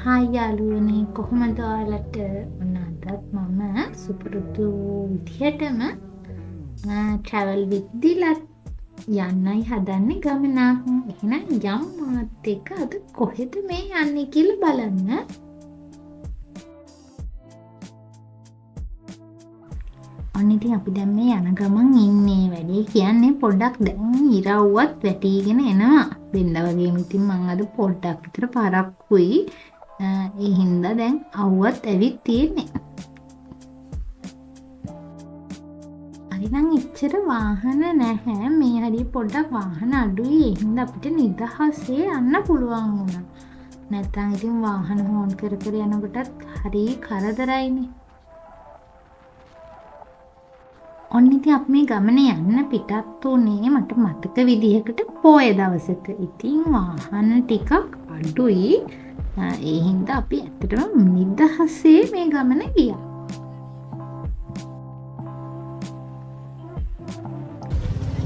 Hi යාළුවනේ කොහොමද ඔයාලට ඔන්න අදත් මම සුපුරුදු විදිහටම ට්‍රැවල් විත්දිලත් යන්නයි හදන්නේ ගමනක්. එහෙනම් යම් මාත් එක්ක අද කොහෙද මේ යන්නේ කියලා බලන්න. ඔන්න ඉතින් අපි දැන් මේ යන ගමන් ඉන්නේ. වැඩේ කියන්නේ පොඩ්ඩක් දැන් ඉරව්වත් වැටිගෙන එනවා. වෙන්න වගේම ඉතින් මං අද පොඩ්ඩක් විතර පරක්කුයි. ඒ හින්දා දැන් අවුවත් ඇවිත් තියෙන්නේ. අරිනම් එච්චර වාහන නැහැ. මේ හරිය පොඩ්ඩක් වාහන අඩුයි. ඒ හින්දා අපිට නිදහසේ යන්න පුළුවන් වුණා. නැත්නම් ඉතින් වාහන හෝන් කර කර යනකොටත් හරි කරදරයිනේ. ඔන්න ඉතින් අපි මේ ගමන යන්න පිටත් උනේ මට මතක විදිහකට පොය දවසක. ඉතින් වාහන ටිකක් අඩුයි. ඒ හින්දා අපි ඇත්තටම නිදහසේ මේ ගමන ගියා.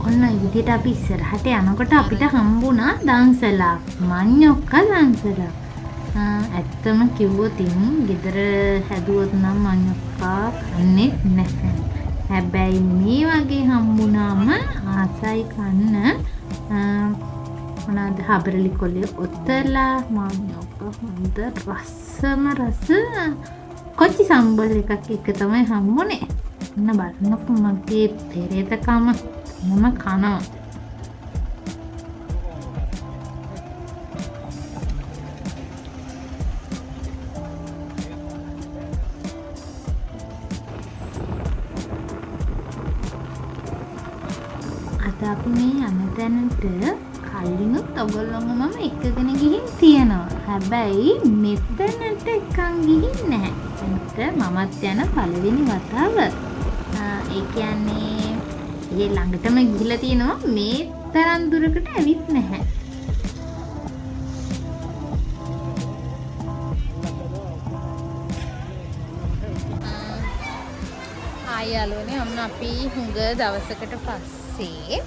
ඔන්න ඒ විදිහට අපි ඉස්සරහට යනකොට අපිට හම්බුණා දන්සලා. මඤ්ඤොක්ක දන්සලා. ඇත්තම කිව්වොත් ගෙදර හැදුවොත් නම් මඤ්ඤොක්කා කන්නේ නැහැ. හැබැයි මේ වගේ හම්බුනාම ආසයි කන්න. මොනවාද හබරලි කොල්ලේ ඔතලා මඤ්ඤොක්ක හොඳ රසම රස කොච්චි සම්බල් එකක් එක තමයි හම්බුනේ. ඔන්න බලන්නකො මගේ පෙරේතකම මම කනවා. අද අපි මේ යන තැනට කලිනුත් ඔයගොල්ලෝම මම එක්කගෙන ගිහින් තියෙනවා. හැබැයි මෙතනට එකන් ගිහින් නැහැ. එතනට මමත් යන පළවෙනි වතාව. ඒ කියන්නේ ඒ ළඟටම ගිහිල්ලා තියෙනවා. මේ තරම් දුරකට ඇවිත් නැහැ. හායි යාළුවනේ, ඔන්න අපි හුඟ දවසකට පස්සේ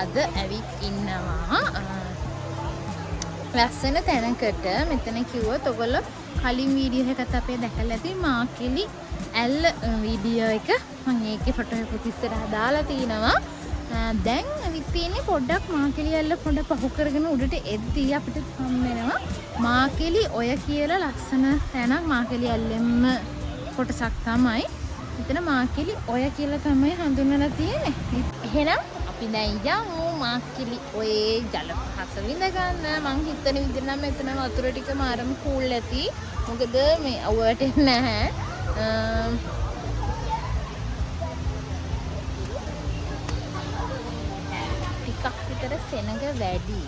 අද ඇවිත් ඉන්නවා ලස්සන තැනකට. මෙතන කිව්වොත් ඔයගොල්ලෝ කලින් වීඩියෝ එකත් අපේ දැකලා ඇති මාකිලි ඇල් වීඩියෝ එක. මම ඒකේ ෆොටෝ එකක් ඉස්සරහා දාලා තිනවා. දැන් ඇවිත් තියෙන්නේ පොඩ්ඩක් මාකිලි ඇල්ල පොඩ පහු කරගෙන උඩට එද්දී අපිට හම් වෙනවා මාකිලි ඔය කියලා ලස්සන තැනක්. මාකිලි ඇල්ලෙම කොටසක් තමයි. මෙතන මාකිලි ඔය කියලා තමයි හඳුන්වලා තියෙන්නේ. එහෙනම් අපි දැන් යමු මාකිලි ඔයේ ජලපහස විඳ ගන්න. මං හිතන විදිහට නම් මෙතන වතුර ටික මාරම කූල් ඇති. මොකද මේ අවුවට නැහැ. ටිකක් විතර සෙනඟ වැඩි.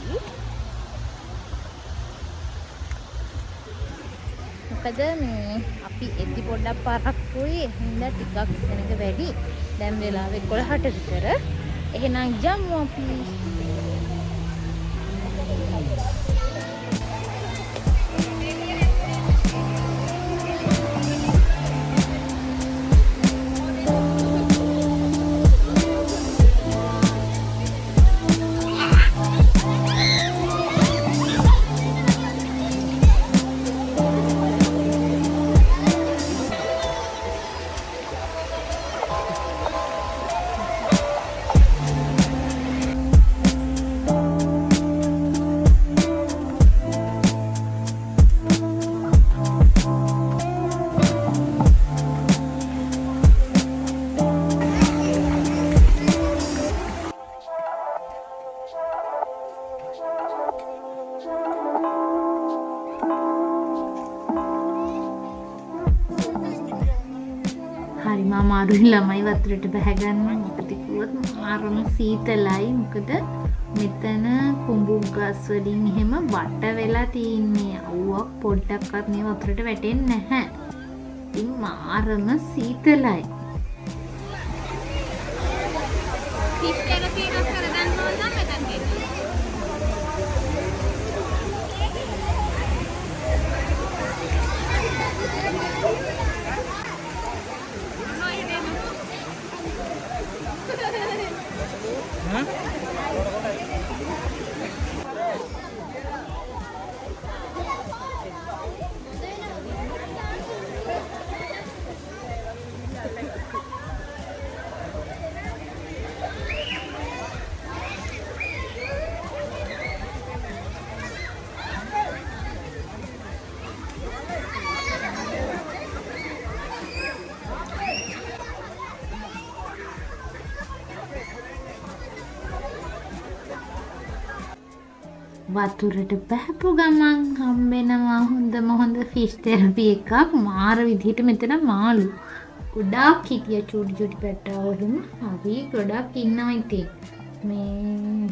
මොකද මේ අපි එද්දි පොඩ්ඩක් පරක්කුයි. එහෙනම් ටිකක් සෙනඟ වැඩි. දැන් වෙලාව 11ට විතර. එහෙනම් යමු අපි. හරිම අමාරුයි ළමයි වතුරට බහගන්න. මොකද කිව්වොත් මාරම සීතලයි. මොකද මෙතන කුඹුක් ගස් වලින් එහෙම වට වෙලා තින්නේ. අවුවක් පොඩ්ඩක්වත් මේ වතුරට වැටෙන්නේ නැහැ. ඉතින් මාරම සීතලයි. පිස්ටර තියෙනස් කරගන්න ඕන නම් මෙතන ගෙන්න. වතුරට බහපු ගමන් හම්බෙනවා හොඳ ෆිෂ් තෙරපි එකක්. මාර විදිහට මෙතන මාළු ගොඩාක් හිටිය චුටි පැට්ටා වගේම. හරි ගොඩාක් ඉන්නවා ඉතින්. මේ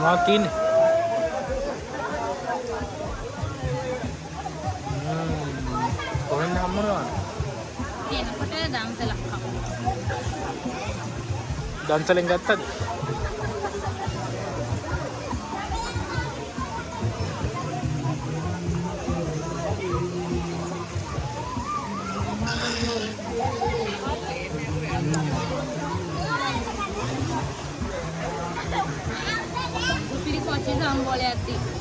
Martin. Kohen hambana. එනකොට දන්සලක් දන්සලෙන් ගත්තද? පිළි කොච්චි සම්බෝලයක් තියෙනවා.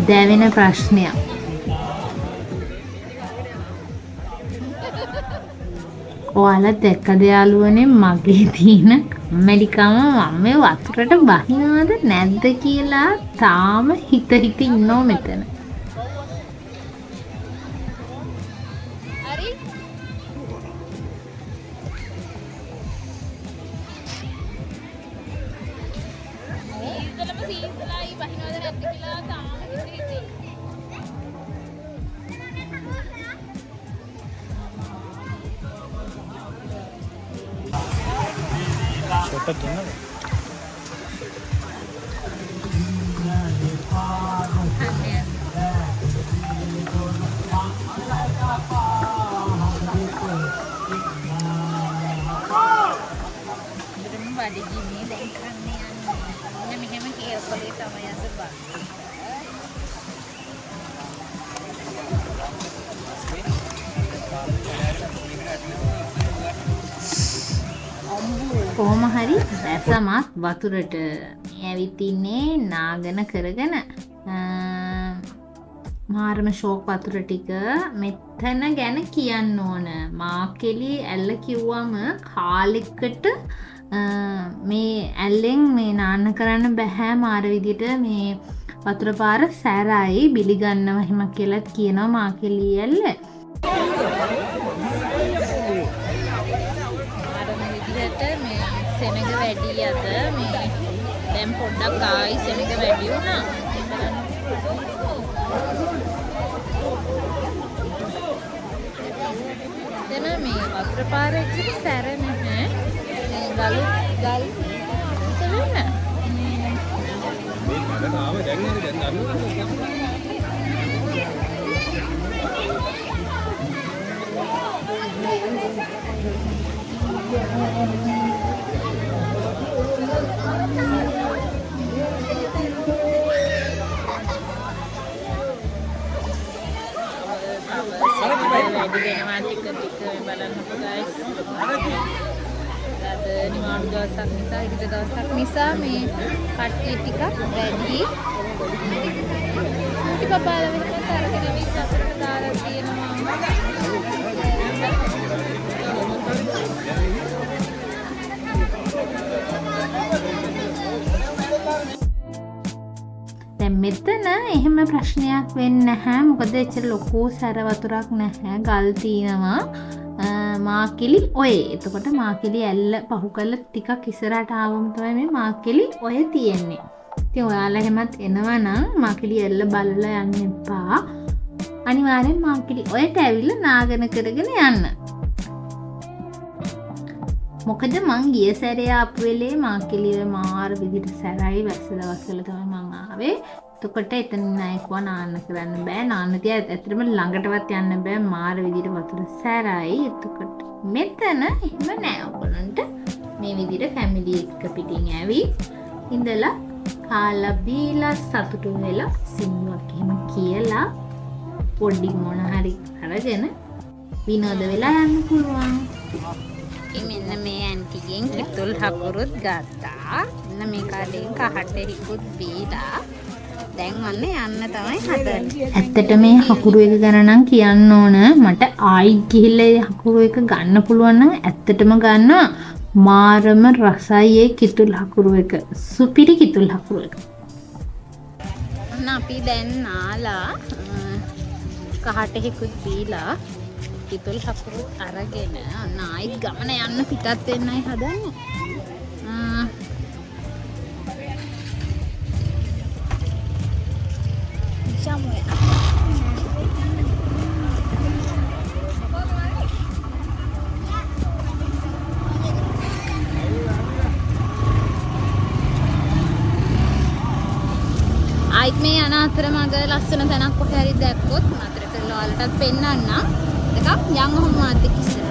දැවෙන ප්‍රශ්නයක්. ඔයාලා දැක්කද යාළුවනේ මගේ තියෙන කම්මැලිකම මම මේ වතුරට බහිනවද නැද්ද කියලා තාම හිත ඉන්නෝ මෙතන. හරි. සීතලයි බහිනවද නැද්ද කියලා තාම හිත Cepat gimana? badi gini dan kerannya ini memang kayak kulit sama ya sebab කොහොම හරි දැසමත් වතුරට ඇවිත් ඉන්නේ නාගන කරගෙන මාරම ෂෝක් වතුර ටික මෙතන ගැන කියන්න ඕන. මාකෙලි ඇල්ල කිව්වම කාලෙකට මේ ඇල්ලෙන් මේ නාන්න කරන්න බැහැ මාර විදිහට මේ වතුර පාර සැරයි බිලිගන්නවා එහෙම කියලා කියනවා මාකෙලි ඇල්ල. සෙනග වැඩි අද මේ දැන් පොඩ්ඩක් ආයි සෙනග වැඩි වුණා. එතන මේ වතුර පාර එක්ක සැර නැහැ. මේ ගල් ඉතලන. මේ නඩන ආව දැන් දන්නවා. වැඩි වෙනවා ටික බලන්නකෝ guys. අද නිවාඩු දවසක් නිසා ඉරිද දවසක් නිසා මේ කට්ටිය ටිකක් වැඩි. ඉතින් බබාලා වෙනකන් අරගෙන ඉන්න අතරට දාලා තියෙනවා. දැන් මෙතන එහෙම ප්‍රශ්නයක් වෙන්නේ නැහැ. මොකද එච්චර ලොකු සැර වතුරක් නැහැ. ගල් තියෙනවා. මාකිලි ඔය. එතකොට මාකිලි ඇල්ල පහු කරලා ටිකක් ඉස්සරහට ආවම තමයි මේ මාකිලි ඔය තියෙන්නේ. ඉතින් ඔයාලා එහෙමත් එනවා නම් මාකිලි ඇල්ල බලලා යන්න එපා. අනිවාර්යෙන් මාකිලි ඔයට ඇවිල්ලා නාගන කරගෙන යන්න. මොකද මං ගිය සැරේ ආපු වෙලේ මාකිලි ඔය මාර විදිහට සැරයි වැස්ස දවස්වල තමයි මං ආවේ. එතකොට එතන නයික්වා නාන්න කරන්න බෑ. නාන්න තියා ඇත්තටම ළඟටවත් යන්න බෑ. මාර විදිහට වතුර සැරයි. එතකොට මෙතන එහෙම නෑ. ඔයගොල්ලන්ට මේ විදිහට ෆැමිලි එක පිටින් ඇවි ඉඳලා කාලා බීලා සතුටු වෙලා සින්දුවක් එහෙම කියලා පොඩි මොන හරි අරගෙන විනෝද වෙලා යන්න පුළුවන්. මෙන්න මේ ඇන්ටිගෙන් කිතුල් හකුරුත් ගත්තා. මෙන්න මේ කාලෙන් කහට හිකුත් බීලා දැන් ඔන්න යන්න තමයි හදන්නේ. ඇත්තට මේ හකුරු එක ගැන නම් කියන්න ඕන. මට ආයි ගිහිල්ලා හකුරු එක ගන්න පුළුවන් නම් ඇත්තටම ගන්නවා. මාරම රසයි ඒ කිතුල් හකුරු එක. සුපිරි කිතුල් හකුරු එක. ඔන්න අපි දැන් නාලා කහට හිකුත් බීලා කිතුල් හකුරු අරගෙන ඔන්න ආයි ගමන යන්න පිටත් වෙන්නයි හදන්නේ. ආයිත් මේ යන අතරමඟ ලස්සන තැනක් කොහේ හරි දැක්කොත් නතර කරලා ඔයාලටත් පෙන්නන්න. එකක් යන් ඔහොම මාත් එක්ක ඉස්සරහ.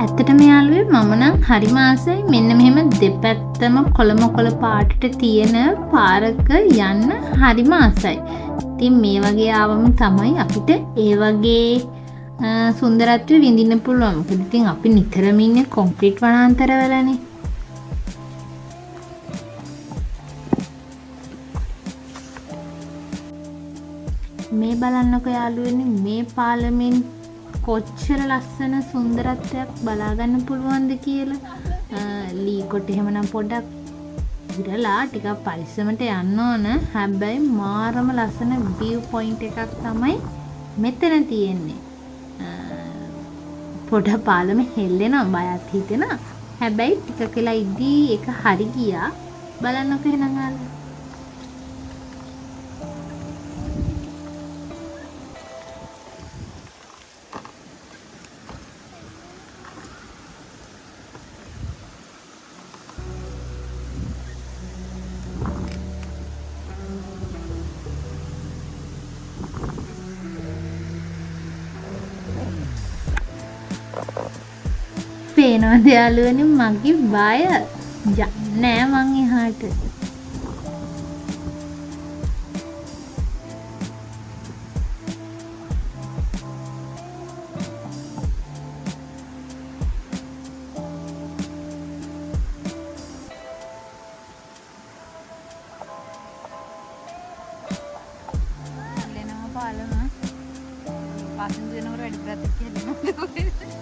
ඇත්තටම යාළුවේ මම නම් හරිම ආසයි මෙන්න මෙහෙම දෙපැත්තම කොළ පාටට තියෙන පාරක යන්න හරිම ආසයි. ඉතින් මේ වගේ ආවම තමයි අපිට ඒ වගේ සුන්දරත්වය විඳින්න පුළුවන්. මොකද ඉතින් අපි නිතරම ඉන්නේ කොන්ක්‍රීට් වනාන්තරවලනේ. මේ බලන්නකො යාළුවනේ මේ පාලමෙන් කොච්චර ලස්සන සුන්දරත්වයක් බලා ගන්න පුළුවන්ද කියලා. ලී කොට එහෙමනම් පොඩක් ඉරලා ටිකක් පරිස්සමට යන්න ඕන. හැබැයි මාරම ලස්සන view point එකක් තමයි මෙතන තියෙන්නේ. පොඩ පාලම හෙල්ලෙනවා බයත් හිතෙනවා. හැබැයි ටිකක් වෙලා ඉදී ඒක හරි ගියා. බලන්නකො එහෙනම් යාළුවා. පේනවද යාළුවනේ මගේ බය නෑ මං එහාට. එල්ලෙනවා පාලම. පස්සෙන් දෙනකොට වැඩි ප්‍රතික්‍රියා දෙනවා.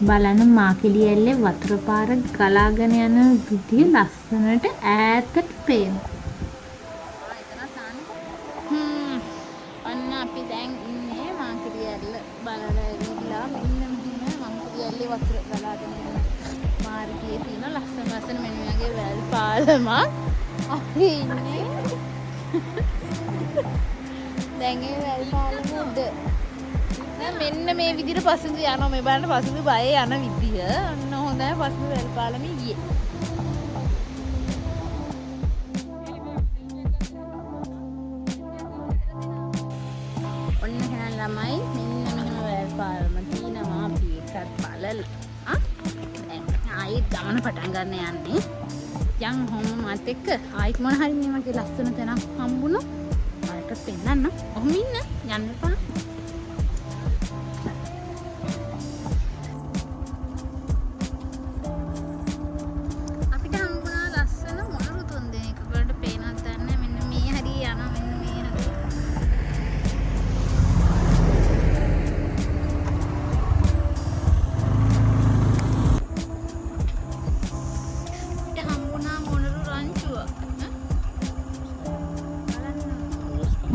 බලන්න මාකිලි ඇල්ලේ වතුර පාර ගලාගෙන යන විදිය ලස්සනට ඈතට පේනවා. ඔන්න අපි දැන් ඉන්නේ මාකිලි ඇල්ල බලලා ඉවිලා මෙන්න මෙහෙම මාකිලි ඇල්ලේ වතුර ගලාගෙන යන මාර්ගයේ තියෙන ලස්සන මෙන්න වගේ වැල් පාලමක් අපි ඉන්නේ. දැන් ඒ වැල් පාලම උඩ මෙන්න මේ විදිහට පස්සෙන්ද යනවා. මේ බලන්න පස්සෙන්ද බය යන විදිය. ඔන්න හොඳයි පස්සෙන්ද වැල් පාලමේ ගියේ. ඔන්න එහෙනම් ළමයි මෙන්න මෙහෙම වැල් පාලම තියෙනවා. අපි ඒකත් බලලා ආයෙත් ගමන පටන් ගන්න යන්නේ. යන් හොම මාත් එක්ක ආයෙත් මොන හරි මේ වගේ ලස්සන තැනක් හම්බුණා. ඔයාලට පෙන්නන්න. ඔහොම ඉන්න යන්න එපා.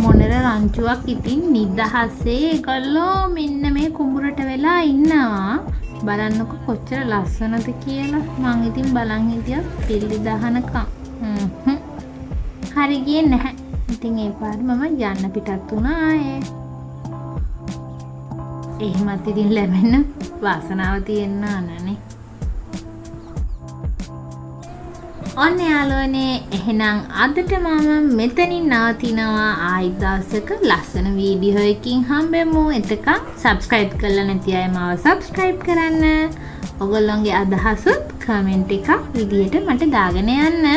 මොනර රංචුවක් ඉතින් නිදහසේ ඒගොල්ලෝ මෙන්න මේ කුඹුරට වෙලා ඉන්නවා. බලන්නකො කොච්චර ලස්සනද කියලා. මං ඉතින් බලන් හිටියා පිල්ලි දහනකම්. හරි ගියේ නැහැ. ඉතින් ඒ පාර මම යන්න පිටත් වුණා ආයේ. එහෙමත් ඉතින් ලැබෙන්න වාසනාව තියෙන්න ඕනනේ. ඔන්න යාළුවනේ එහෙනම් අදට මම මෙතනින් නවතිනවා. ආයෙත් දවසක ලස්සන වීඩියෝ එකකින් හම්බෙමු. එතකන් subscribe කරලා නැති අය මාව subscribe කරන්න. ඔයගොල්ලෝගේ අදහසත් කමෙන්ට් එකක් විදියට මට දාගෙන යන්න.